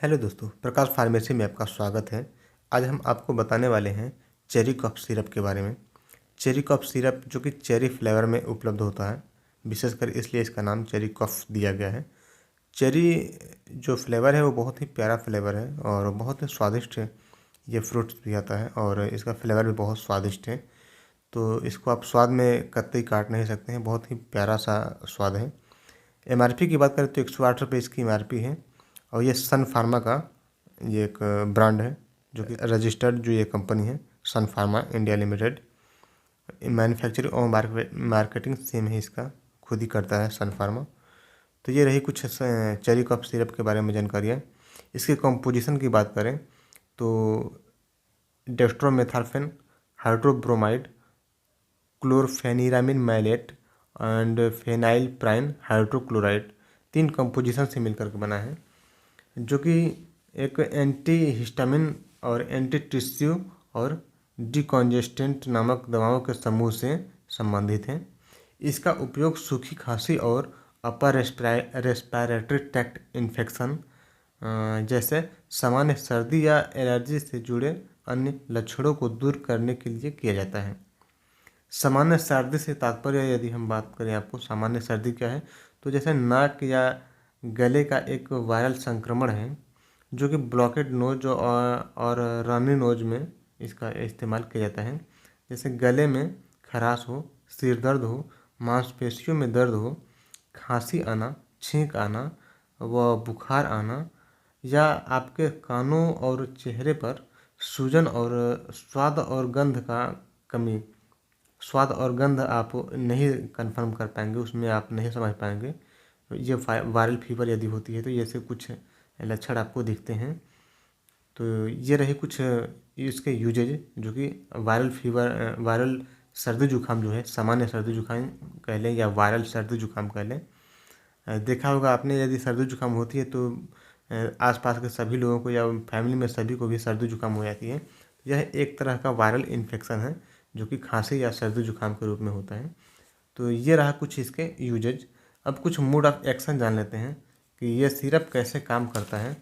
Hello दोस्तों, प्रकाश pharmacy में आपका स्वागत है। आज हम आपको बताने वाले हैं चेरी कफ सिरप के बारे में। चेरी कफ सिरप जो कि चेरी फ्लेवर में उपलब्ध होता है, विशेषकर इसलिए इसका नाम चेरी कफ दिया गया है। चेरी जो फ्लेवर है वो बहुत ही प्यारा फ्लेवर है और बहुत ही स्वादिष्ट है। ये फ्रूट्स भी आता है और इसका फ्लेवर भी बहुत स्वादिष्ट है। तो इसको आप स्वाद में कतई काट नहीं सकते हैं, बहुत ही प्यारा सा स्वाद है। एमआरपी की बात करें तो 108 रुपये इसकी एमआरपी है और ये सन फार्मा का ये एक ब्रांड है जो कि रजिस्टर्ड जो ये कंपनी है सन फार्मा इंडिया लिमिटेड। मैन्युफैक्चरिंग और मार्केटिंग सेम है, इसका खुद ही करता है सन फार्मा। तो ये रही कुछ चेरी कफ सिरप के बारे में जानकारियाँ। इसके कंपोजिशन की बात करें तो dextromethorphan, hydrobromide, chlorpheniramine maleate and phenylephrine hydrochloride, 3 composition से मिलकर के बना है, जो कि एक एंटी हिस्टामिन और एंटी टिश्यू और डिकॉन्जेस्टेंट नामक दवाओं के समूह से संबंधित है। इसका उपयोग सूखी खांसी और अपर रेस्पिरेटरी ट्रैक्ट इन्फेक्शन जैसे सामान्य सर्दी या एलर्जी से जुड़े अन्य लक्षणों को दूर करने के लिए किया जाता है। सामान्य सर्दी से तात्पर्य, यदि हम बात करें आपको सामान्य सर्दी क्या है, तो जैसे नाक या गले का एक वायरल संक्रमण है जो कि ब्लॉकेड नोज और रनी नोज में इसका इस्तेमाल किया जाता है। जैसे गले में खराश हो, सिर दर्द हो, मांसपेशियों में दर्द हो, खांसी आना, छींक आना व बुखार आना, या आपके कानों और चेहरे पर सूजन और स्वाद और गंध आप नहीं कंफर्म कर पाएंगे, उसमें आप नहीं समझ पाएंगे। ये वायरल फीवर यदि होती है तो ये से कुछ लक्षण आपको दिखते हैं। तो ये रहे कुछ इसके यूजेज, जो कि वायरल सर्दी जुकाम जो है, सामान्य सर्दी जुकाम कह लें या वायरल सर्दी जुकाम कह लें। देखा होगा आपने, यदि सर्दी जुकाम होती है तो आसपास के सभी लोगों को या फैमिली में सभी को भी सर्दी जुकाम हो जाती है। यह एक तरह का वायरल इन्फेक्शन है जो कि खांसी या सर्दी जुकाम के रूप में होता है। तो ये रहा कुछ इसके यूजेज। अब कुछ मोड ऑफ एक्शन जान लेते हैं कि ये सिरप कैसे काम करता है।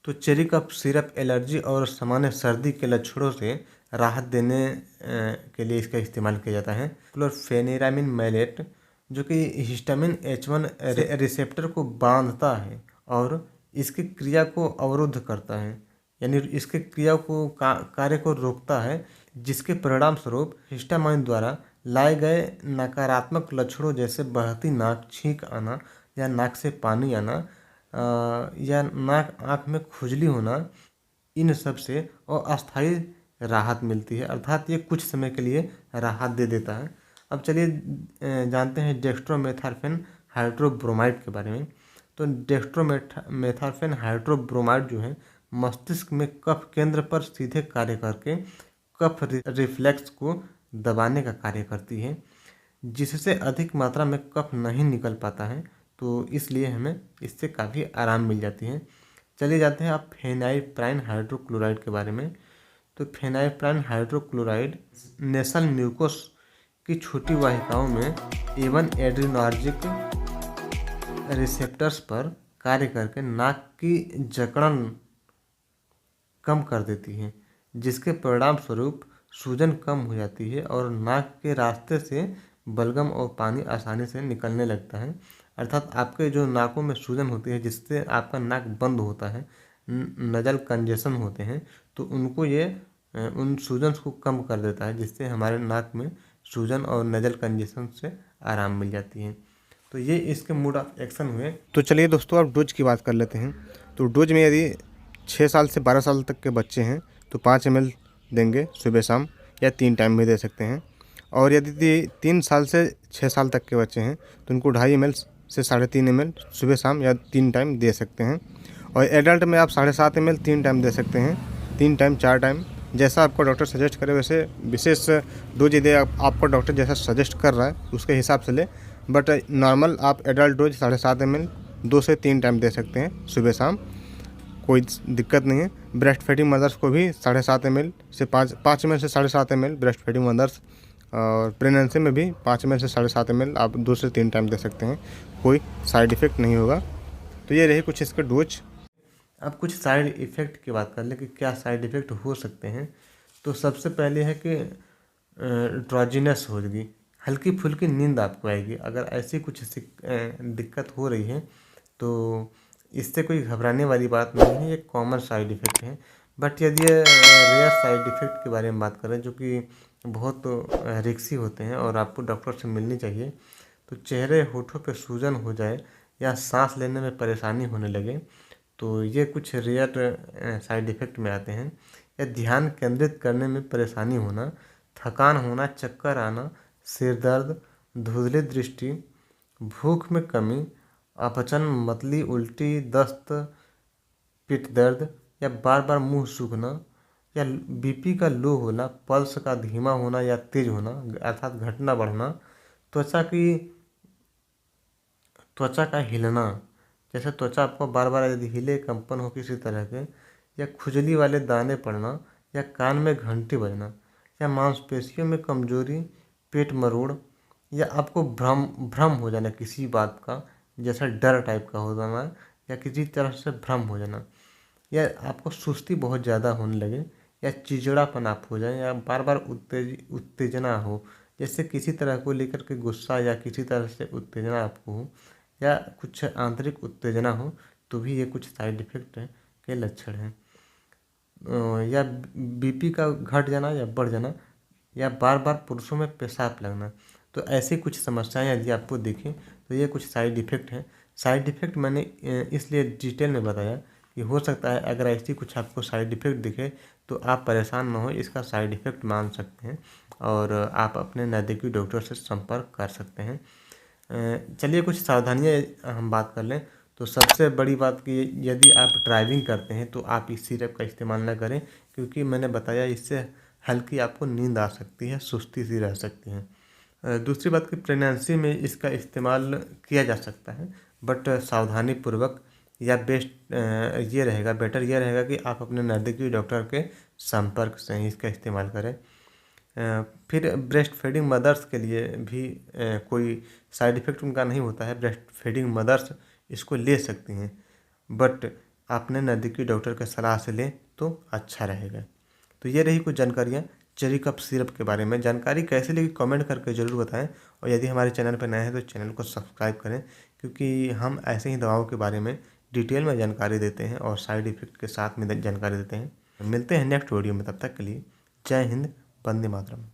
तो चेरी कफ सिरप एलर्जी और सामान्य सर्दी के लक्षणों से राहत देने के लिए इसका इस्तेमाल किया जाता है। क्लोरफेनिरामिन मैलेट जो कि हिस्टामिन H1 रिसेप्टर को बांधता है और इसकी क्रिया को अवरुद्ध करता है, यानी इसके क्रिया को कार्य को रोकता है, जिसके परिणाम स्वरूप हिस्टामाइन द्वारा लाए गए नकारात्मक लक्षणों जैसे बहती नाक, छींक आना या नाक से पानी आना या नाक आँख में खुजली होना, इन सब से अस्थायी राहत मिलती है, अर्थात ये कुछ समय के लिए राहत दे देता है। अब चलिए जानते हैं डेक्स्ट्रोमेथार्फेन हाइड्रोब्रोमाइड के बारे में। तो डेक्स्ट्रोमेथार्फेन हाइड्रोब्रोमाइड जो है मस्तिष्क में कफ केंद्र पर सीधे कार्य करके कफ रिफ्लेक्स को दबाने का कार्य करती है, जिससे अधिक मात्रा में कफ नहीं निकल पाता है, तो इसलिए हमें इससे काफ़ी आराम मिल जाती है। चलिए जाते हैं आप फेनाइप्राइन हाइड्रोक्लोराइड के बारे में। तो फेनाइप्राइन हाइड्रोक्लोराइड नेसल म्यूकोस की छोटी वाहिकाओं में A1 एड्रीनर्जिक रिसेप्टर्स पर कार्य करके नाक की जकड़न कम कर देती है, जिसके परिणाम स्वरूप सूजन कम हो जाती है और नाक के रास्ते से बलगम और पानी आसानी से निकलने लगता है। अर्थात आपके जो नाकों में सूजन होती है, जिससे आपका नाक बंद होता है, नजल कंजेशन होते हैं, तो उनको ये उन सूजन को कम कर देता है, जिससे हमारे नाक में सूजन और नजल कंजेशन से आराम मिल जाती है। तो ये इसके मोड ऑफ एक्शन हुए। तो चलिए दोस्तों, अब डोज की बात कर लेते हैं। तो डोज में यदि 6 साल से 12 साल तक के बच्चे हैं तो 5 ml देंगे सुबह शाम, या 3 टाइम भी दे सकते हैं। और यदि 3 साल से 6 साल तक के बच्चे हैं तो उनको 2.5 ml से 3.5 ml सुबह शाम या 3 टाइम दे सकते हैं। और एडल्ट में आप 7.5 ml 3 टाइम दे सकते हैं, 3 टाइम 4 टाइम, जैसा आपको डॉक्टर सजेस्ट करे वैसे। विशेष डोज यदि आपको डॉक्टर जैसा सजेस्ट कर रहा है उसके हिसाब से ले, बट नॉर्मल आप एडल्ट डोज 7.5 ml 2 से 3 टाइम दे सकते हैं सुबह शाम, कोई दिक्कत नहीं है। ब्रेस्ट फीडिंग मदर्स को भी 7.5 ml से 5 ml से 7.5 ml ब्रेस्ट फीडिंग मदर्स, और प्रेगनेंसी में भी 5 ml से 7.5 ml आप 2 से 3 टाइम दे सकते हैं, कोई साइड इफ़ेक्ट नहीं होगा। तो ये रही कुछ इसके डोज। अब कुछ साइड इफ़ेक्ट की बात कर लें कि क्या साइड इफ़ेक्ट हो सकते हैं। तो सबसे पहले है कि ड्रॉजीनेस होगी, हल्की फुल्की नींद आपको आएगी। अगर ऐसी कुछ दिक्कत हो रही है तो इससे कोई घबराने वाली बात नहीं है, ये कॉमन साइड इफ़ेक्ट है। बट यदि रेयर साइड इफ़ेक्ट के बारे में बात करें जो कि बहुत रिस्की होते हैं और आपको डॉक्टर से मिलनी चाहिए, तो चेहरे होठों पे सूजन हो जाए या सांस लेने में परेशानी होने लगे, तो ये कुछ रेयर साइड इफ़ेक्ट में आते हैं। या ध्यान केंद्रित करने में परेशानी होना, थकान होना, चक्कर आना, सिर दर्द, धुंधली दृष्टि, भूख में कमी, अपचन, मतली, उल्टी, दस्त, पेट दर्द या बार बार मुंह सूखना, या बीपी का लो होना, पल्स का धीमा होना या तेज होना अर्थात घटना बढ़ना, त्वचा की त्वचा का हिलना, जैसे त्वचा आपको बार बार यदि हिले, कंपन हो किसी तरह के, या खुजली वाले दाने पड़ना, या कान में घंटी बजना, या मांसपेशियों में कमजोरी, पेट मरोड़, या आपको भ्रम भ्रम हो जाना किसी बात का, जैसा डर टाइप का हो जाना, या किसी तरह से भ्रम हो जाना, या आपको सुस्ती बहुत ज़्यादा होने लगे, या चिड़चिड़ापन आप हो जाए, या बार बार उत्तेजना हो, जैसे किसी तरह को लेकर के गुस्सा या किसी तरह से उत्तेजना आपको हो, या कुछ आंतरिक उत्तेजना हो, तो भी ये कुछ साइड इफ़ेक्ट के लक्षण हैं। या बीपी का घट जाना या बढ़ जाना, या बार बार पुरुषों में पेशाब लगना, तो ऐसी कुछ समस्याएं यदि आपको दिखें तो ये कुछ साइड इफ़ेक्ट हैं। साइड इफ़ेक्ट मैंने इसलिए डिटेल में बताया कि हो सकता है अगर ऐसी कुछ आपको साइड इफ़ेक्ट दिखे तो आप परेशान ना हो, इसका साइड इफ़ेक्ट मान सकते हैं और आप अपने नज़दीकी डॉक्टर से संपर्क कर सकते हैं। चलिए कुछ सावधानियाँ हम बात कर लें। तो सबसे बड़ी बात कि यदि आप ड्राइविंग करते हैं तो आप इस सिरप का इस्तेमाल ना करें, क्योंकि मैंने बताया इससे हल्की आपको नींद आ सकती है, सुस्ती सी रह सकती है। दूसरी बात कि प्रेगनेंसी में इसका इस्तेमाल किया जा सकता है, बट सावधानी पूर्वक, या बेटर ये रहेगा कि आप अपने नज़दीकी डॉक्टर के संपर्क से ही इसका इस्तेमाल करें। फिर ब्रेस्ट फीडिंग मदर्स के लिए भी कोई साइड इफ़ेक्ट उनका नहीं होता है। ब्रेस्ट फीडिंग मदर्स इसको ले सकती हैं, बट आपने नज़दीकी डॉक्टर के सलाह से लें तो अच्छा रहेगा। तो ये रही कुछ जानकारियाँ चेरी कफ सिरप के बारे में। जानकारी कैसे लगी कमेंट करके ज़रूर बताएं, और यदि हमारे चैनल पर नए हैं तो चैनल को सब्सक्राइब करें, क्योंकि हम ऐसे ही दवाओं के बारे में डिटेल में जानकारी देते हैं और साइड इफ़ेक्ट के साथ में जानकारी देते हैं। मिलते हैं नेक्स्ट वीडियो में, तब तक के लिए जय हिंद, वंदे मातरम।